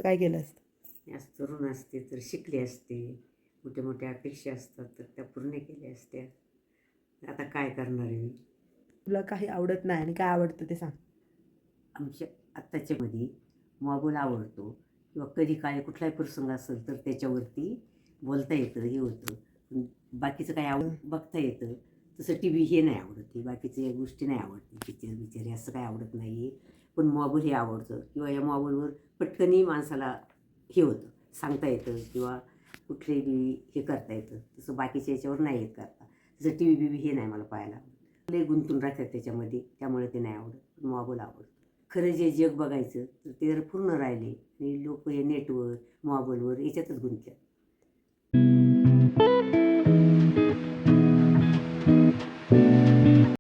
काय केलं असतं? आज तरुण असते तर शिकले असते, मोठ्या मोठ्या अपेक्षा असतात तर त्या पूर्ण केल्या असत्या. आता काय करणार आहे मी? तुला काही आवडत नाही आणि काय आवडतं ते सांग. आमच्या आत्ताच्यामध्ये मोबाईल आवडतो किंवा कधी काय कुठलाही प्रसंग असेल तर त्याच्यावरती बोलता येतं, हे होतं. पण बाकीचं काय बघता येतं. तसं टी व्ही हे नाही आवडत, हे बाकीच्या गोष्टी नाही आवडत, पिक्चर बिक्चर हे असं काय आवडत नाही आहे. पण मोबाईल हे आवडतं किंवा या मोबाईलवर पटकनही माणसाला हे होतं, सांगता येतं किंवा कुठलेही बी हे करता येतं. तसं बाकीच्या याच्यावर नाही येत करता. तसं टी व्ही बी हे नाही मला पाहायला आवडत. लय गुंतून राहतात त्याच्यामध्ये, त्यामुळे ते नाही आवडत. पण मोबाईल आवडतो. खरं जे जग बघायचं तर ते जर पूर्ण राहिले आणि लोक हे नेटवर मोबाईलवर याच्यातच गुंततात.